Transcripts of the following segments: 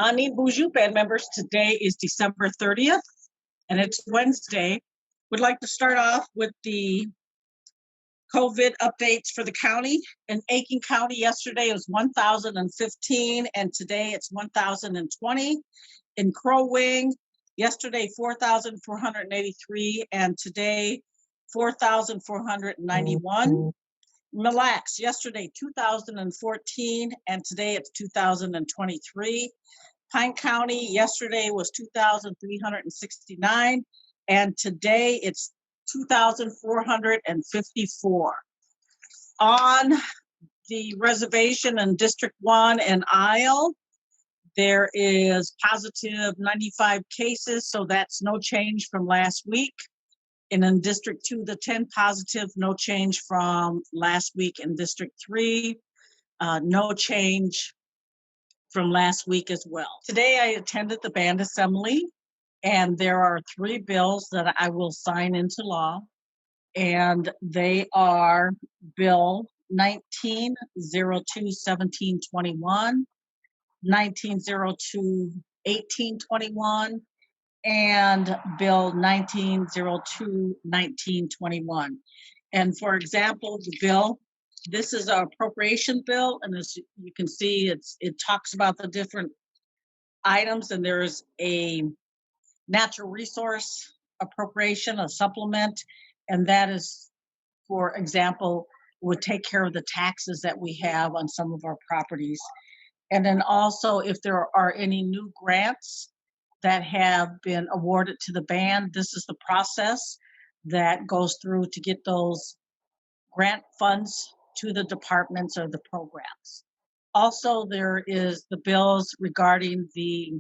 Ani Buju, band members, today is December 30th, and it's Wednesday. Would like to start off with the COVID updates for the county. In Aiken County, yesterday was 1,015, and today it's 1,020. In Crow Wing, yesterday 4,483, and today 4,491. Mille Lacs, yesterday 2,014, and today it's 2,023. Pine County, yesterday was 2,369, and today it's 2,454. On the reservation in District 1 and Isle, there is positive 95 cases, so that's no change from last week. And in District 2, the 10 positive, no change from last week. In District 3, no change from last week as well. Today I attended the band assembly, and there are 3 bills that I will sign into law, and they are Bill 1902-1721, 1902-1821, and Bill 1902-1921. And for example, the bill, this is an appropriation bill, and as you can see, it talks about the different items, and there's a natural resource appropriation, a supplement, and that is, for example, would take care of the taxes that we have on some of our properties. And then also, if there are any new grants that have been awarded to the band, this is the process that goes through to get those grant funds to the departments or the programs. Also, there is the bills regarding the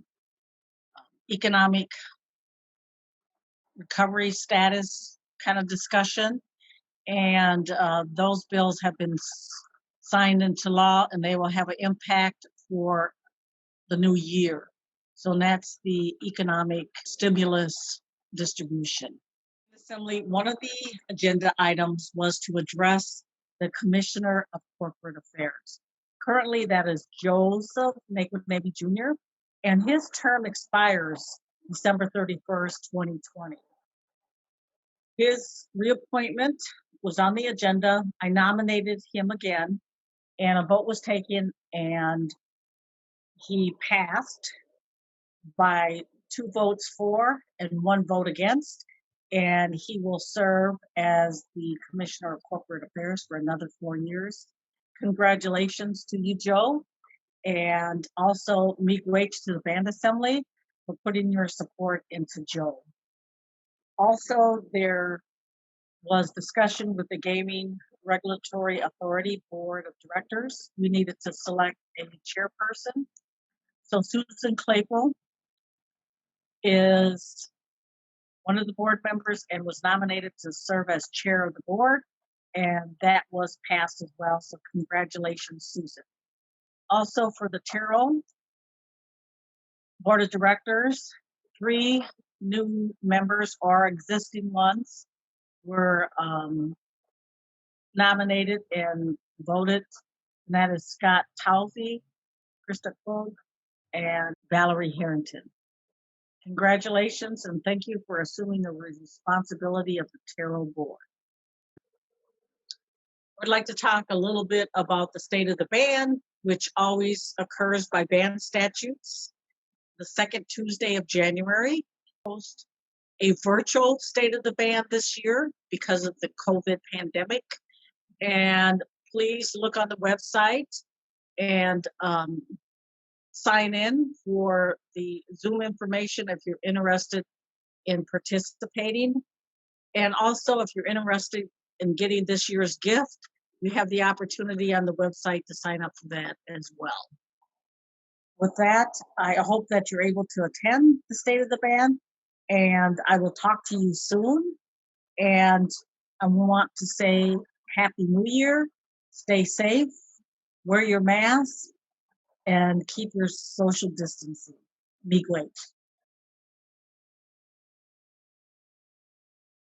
economic recovery status kind of discussion, and those bills have been signed into law, and they will have an impact for the new year. So that's the economic stimulus distribution. Assembly, one of the agenda items was to address the Commissioner of Corporate Affairs. Currently, that is Joe Nayquonabe Jr., and his term expires December 31st, 2020. His reappointment was on the agenda. I nominated him again, and a vote was taken, and he passed by 2 votes for and 1 vote against, and he will serve as the Commissioner of Corporate Affairs for another 4 years. Congratulations to you, Joe, and also miigwech to the band assembly for putting your support into Joe. Also, there was discussion with the Gaming Regulatory Authority Board of Directors. We needed to select a chairperson. So Susan Claypool is one of the board members and was nominated to serve as chair of the board, and that was passed as well. So congratulations, Susan. Also for the TERO board of directors, 3 new members or existing ones were nominated and voted, and that is Scott Towsey, Krista Krog, and Valerie Harrington. Congratulations, and thank you for assuming the responsibility of the TERO board. I'd like to talk a little bit about the state of the band, which always occurs by band statutes. The 2nd Tuesday of January, host a virtual state of the band this year because of the COVID pandemic. And please look on the website and sign in for the Zoom information if you're interested in participating. And also, if you're interested in getting this year's gift, you have the opportunity on the website to sign up for that as well. With that, I hope that you're able to attend the State of the Band, and I will talk to you soon. And I want to say Happy New Year, stay safe, wear your mask, and keep your social distancing. Miigwech.